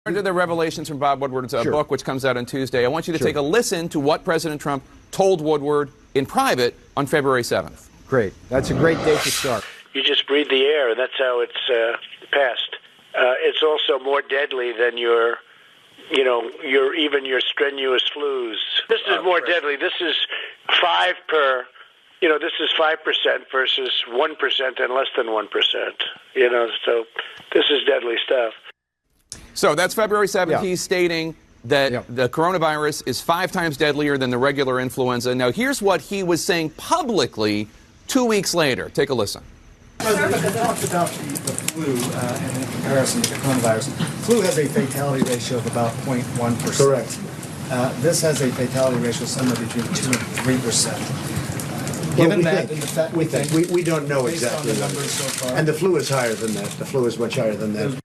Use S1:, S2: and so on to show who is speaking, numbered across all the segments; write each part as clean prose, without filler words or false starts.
S1: To the Revelations from Bob Woodward's book, which comes out on Tuesday, I want you to take a listen to what President Trump told Woodward in private on February 7th.
S2: Great. That's a great day to start.
S3: You just breathe the air, and that's how it's passed. It's also more deadly than your strenuous flus. This is more deadly. This is 5 per. This is 5% versus 1% and less than 1%. So this is deadly stuff.
S1: So that's February 7th. He's stating that the coronavirus is 5 times deadlier than the regular influenza. Now, here's what he was saying publicly 2 weeks later. Take a listen.
S4: President talked about the flu and in comparison to the coronavirus. Flu has a fatality ratio of about 0.1%.
S5: Correct.
S4: This has a fatality ratio somewhere between 2 and 3%. Given that, and the fact
S5: we don't know exactly
S4: the numbers so far.
S5: And the flu is higher than that. The flu is much higher than that.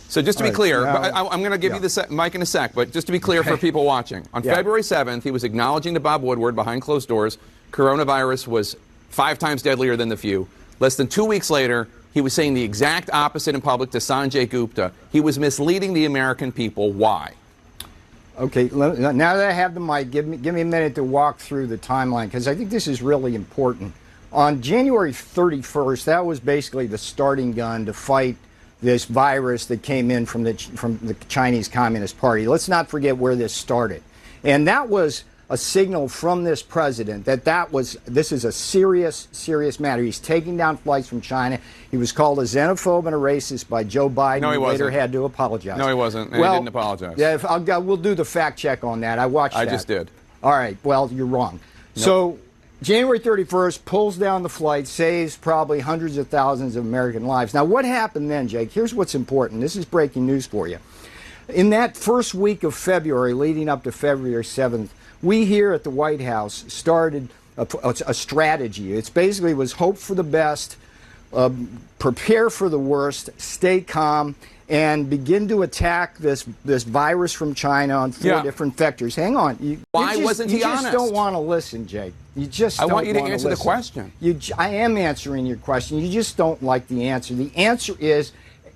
S1: So just to be clear, I'm going to give you the mic in a sec, but just to be clear for people watching, on February 7th, he was acknowledging to Bob Woodward behind closed doors, coronavirus was 5 times deadlier than the flu. Less than 2 weeks later, he was saying the exact opposite in public to Sanjay Gupta. He was misleading the American people. Why?
S2: Okay, now that I have the mic, give me a minute to walk through the timeline, because I think this is really important. On January 31st, that was basically the starting gun to fight this virus that came in from the Chinese Communist Party. Let's not forget where this started. And that was a signal from this president that this is a serious, serious matter. He's taking down flights from China. He was called a xenophobe and a racist by Joe Biden.
S1: No, he wasn't.
S2: Later had to apologize.
S1: No, he wasn't. And he didn't apologize.
S2: Yeah, we'll do the fact check on that. I watched that.
S1: I just did.
S2: All right. Well, you're wrong.
S1: Nope.
S2: So January 31st, pulls down the flight, saves probably hundreds of thousands of American lives. Now, what happened then, Jake? Here's what's important. This is breaking news for you. In that first week of February, leading up to February 7th, we here at the White House started a strategy. It basically was hope for the best, prepare for the worst, stay calm, and begin to attack this virus from China on 4 different vectors. Hang on.
S1: Why wasn't he honest?
S2: You just don't want to listen, Jake. You just don't want to listen.
S1: I want you to answer the question.
S2: I am answering your question. You just don't like the answer. The answer is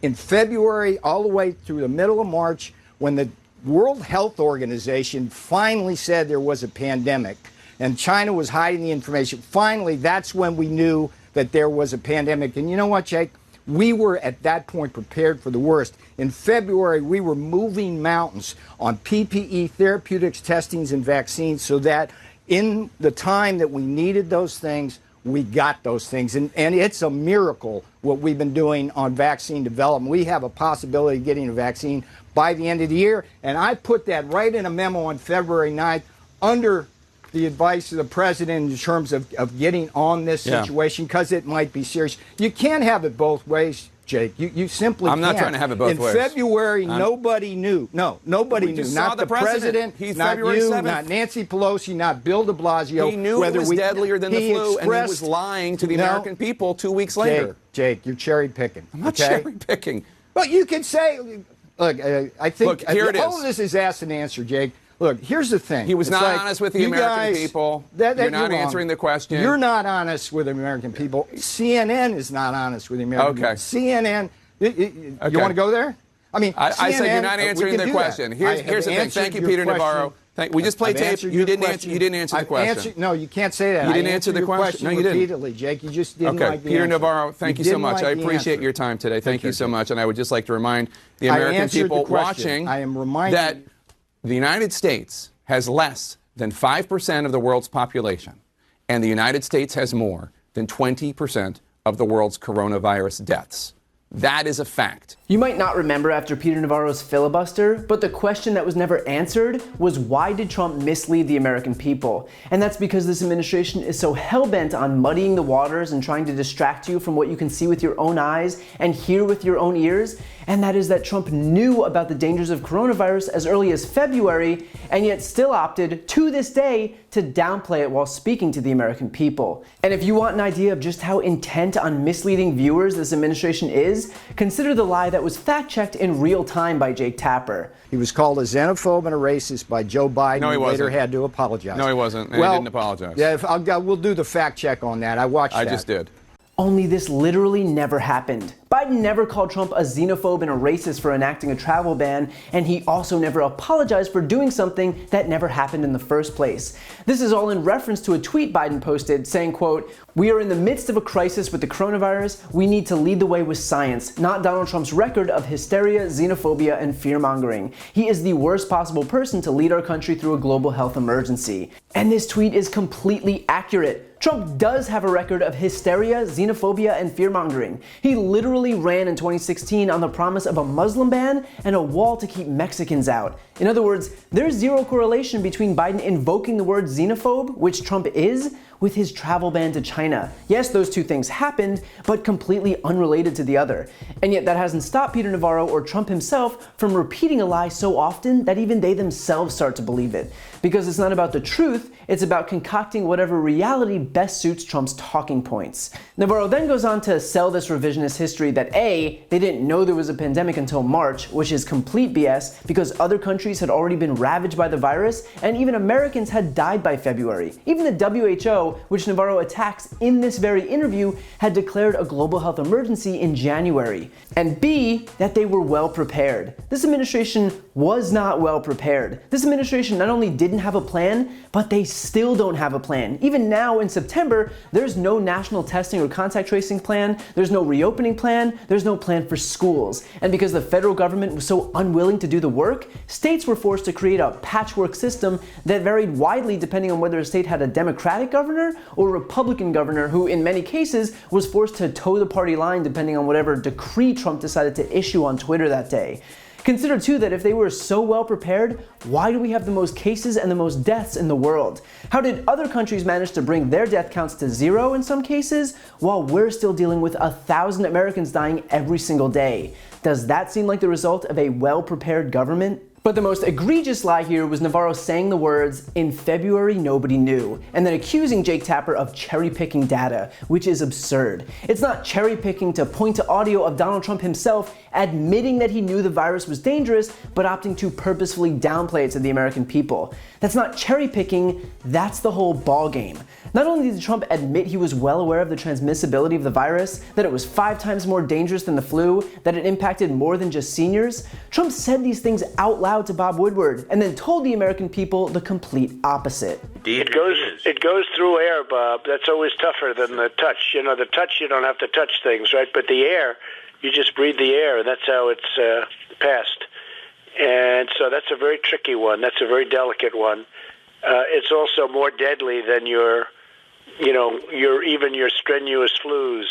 S2: in February all the way through the middle of March, when the World Health Organization finally said there was a pandemic and China was hiding the information. Finally, that's when we knew that there was a pandemic. And you know what, Jake? We were at that point prepared for the worst. In February, we were moving mountains on PPE, therapeutics, testings, and vaccines so that in the time that we needed those things, we got those things. And it's a miracle what we've been doing on vaccine development. We have a possibility of getting a vaccine by the end of the year. And I put that right in a memo on February 9th under the advice of the president in terms of getting on this situation because it might be serious. You can't have it both ways, Jake. You simply can't.
S1: I'm not trying to have it both ways.
S2: In February, nobody knew. No, nobody knew. Not the president, not you, 7th. Not Nancy Pelosi, not Bill de Blasio.
S1: He knew it was deadlier than the flu, and he was lying to the American people 2 weeks later.
S2: Jake, you're cherry picking.
S1: I'm not cherry picking.
S2: But you can say, look, I think
S1: here it
S2: all of this is asked and answered, Jake. Look, here's the thing.
S1: He was not honest with the American people. You're not answering the question.
S2: You're not honest with the American people. CNN is not honest with the American people. CNN. You want to go there? I mean,
S1: I said you're not answering the question. Here's the thing. Thank you, Peter Navarro. We just played tape. You didn't answer the question.
S2: No, you can't say that.
S1: You didn't answer the question. No, you didn't.
S2: Repeatedly, Jake. You just didn't like the
S1: Peter
S2: answer.
S1: Navarro, thank you so much. I appreciate your time today. Thank you so much. And I would just like to remind the American people watching that the United States has less than 5% of the world's population, and the United States has more than 20% of the world's coronavirus deaths. That is a fact.
S6: You might not remember after Peter Navarro's filibuster, but the question that was never answered was why did Trump mislead the American people? And that's because this administration is so hell-bent on muddying the waters and trying to distract you from what you can see with your own eyes and hear with your own ears. And that is that Trump knew about the dangers of coronavirus as early as February, and yet still opted to this day to downplay it while speaking to the American people. And if you want an idea of just how intent on misleading viewers this administration is, consider the lie that was fact-checked in real time by Jake Tapper.
S2: He was called a xenophobe and a racist by Joe Biden.
S1: No, he wasn't.
S2: Later had to apologize.
S1: No, he wasn't. And he didn't apologize.
S2: Yeah, we'll do the fact check on that. I watched that.
S1: I just did.
S6: Only this literally never happened. Biden never called Trump a xenophobe and a racist for enacting a travel ban, and he also never apologized for doing something that never happened in the first place. This is all in reference to a tweet Biden posted saying, quote, "We are in the midst of a crisis with the coronavirus. We need to lead the way with science, not Donald Trump's record of hysteria, xenophobia, and fear-mongering. He is the worst possible person to lead our country through a global health emergency." And this tweet is completely accurate. Trump does have a record of hysteria, xenophobia, and fear-mongering. He literally ran in 2016 on the promise of a Muslim ban and a wall to keep Mexicans out. In other words, there's zero correlation between Biden invoking the word xenophobe, which Trump is, with his travel ban to China. Yes, those two things happened, but completely unrelated to the other. And yet that hasn't stopped Peter Navarro or Trump himself from repeating a lie so often that even they themselves start to believe it. Because it's not about the truth, it's about concocting whatever reality best suits Trump's talking points. Navarro then goes on to sell this revisionist history that A, they didn't know there was a pandemic until March, which is complete BS because other countries had already been ravaged by the virus and even Americans had died by February. Even the WHO, which Navarro attacks in this very interview, had declared a global health emergency in January. And B, that they were well prepared. This administration was not well prepared. This administration not only didn't have a plan, but they still don't have a plan. Even now in September, there's no national testing or contact tracing plan, there's no reopening plan, there's no plan for schools. And because the federal government was so unwilling to do the work, states were forced to create a patchwork system that varied widely depending on whether a state had a Democratic governor or a Republican governor who in many cases was forced to toe the party line depending on whatever decree Trump decided to issue on Twitter that day. Consider too that if they were so well prepared, why do we have the most cases and the most deaths in the world? How did other countries manage to bring their death counts to zero in some cases, while we're still dealing with 1,000 Americans dying every single day? Does that seem like the result of a well-prepared government? But the most egregious lie here was Navarro saying the words, "In February nobody knew," and then accusing Jake Tapper of cherry-picking data, which is absurd. It's not cherry-picking to point to audio of Donald Trump himself admitting that he knew the virus was dangerous, but opting to purposefully downplay it to the American people. That's not cherry-picking, that's the whole ballgame. Not only did Trump admit he was well aware of the transmissibility of the virus, that it was 5 times more dangerous than the flu, that it impacted more than just seniors, Trump said these things out loud to Bob Woodward and then told the American people the complete opposite.
S3: It goes through air, Bob. That's always tougher than the touch. You know, the touch, you don't have to touch things, right? But the air, you just breathe the air, and that's how it's passed. And so that's a very tricky one. That's a very delicate one. It's also more deadly than your strenuous flus.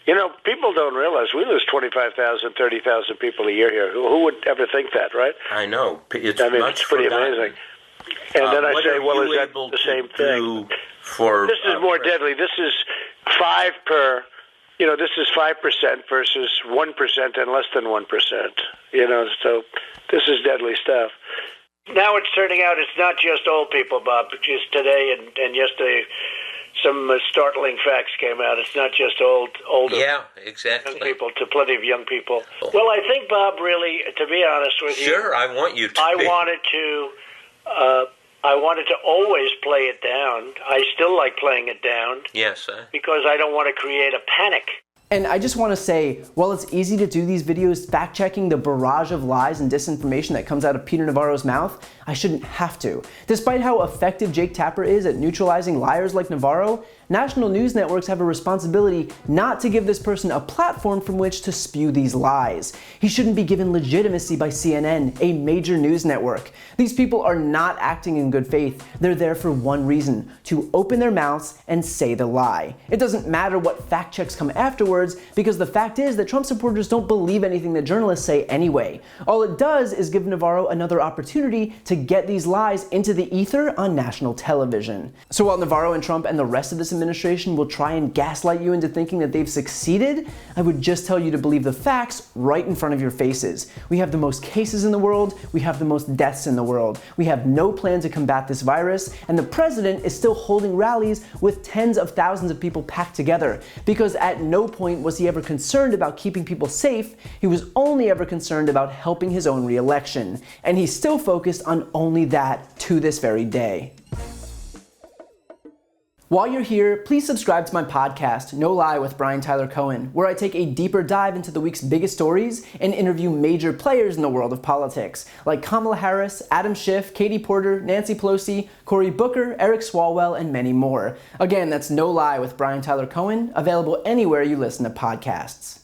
S3: You know, people don't realize we lose 25,000, 30,000 people a year here. Who would ever think that, right?
S7: I know. It's
S3: pretty amazing. And then I say, well, is that the same thing? This is more deadly. This is 5 per. You know, this is 5% versus 1% and less than 1%. You know, so this is deadly stuff. Now it's turning out it's not just old people, Bob. Just today and yesterday, some startling facts came out. It's not just older
S7: exactly.
S3: young people, to plenty of young people. Well, I think, Bob, really, to be honest with you,
S7: sure, I want you to.
S3: I wanted to always play it down. I still like playing it down.
S7: Yes,
S3: because I don't want to create a panic.
S6: And I just want to say, while it's easy to do these videos fact-checking the barrage of lies and disinformation that comes out of Peter Navarro's mouth, I shouldn't have to. Despite how effective Jake Tapper is at neutralizing liars like Navarro, national news networks have a responsibility not to give this person a platform from which to spew these lies. He shouldn't be given legitimacy by CNN, a major news network. These people are not acting in good faith. They're there for one reason, to open their mouths and say the lie. It doesn't matter what fact checks come afterwards, because the fact is that Trump supporters don't believe anything that journalists say anyway. All it does is give Navarro another opportunity to get these lies into the ether on national television. So while Navarro and Trump and the rest of this administration will try and gaslight you into thinking that they've succeeded, I would just tell you to believe the facts right in front of your faces. We have the most cases in the world, we have the most deaths in the world, we have no plan to combat this virus, and the president is still holding rallies with tens of thousands of people packed together, because at no point was he ever concerned about keeping people safe. He was only ever concerned about helping his own re-election, and he's still focused on only that to this very day. While you're here, please subscribe to my podcast, No Lie with Brian Tyler Cohen, where I take a deeper dive into the week's biggest stories and interview major players in the world of politics, like Kamala Harris, Adam Schiff, Katie Porter, Nancy Pelosi, Cory Booker, Eric Swalwell, and many more. Again, that's No Lie with Brian Tyler Cohen, available anywhere you listen to podcasts.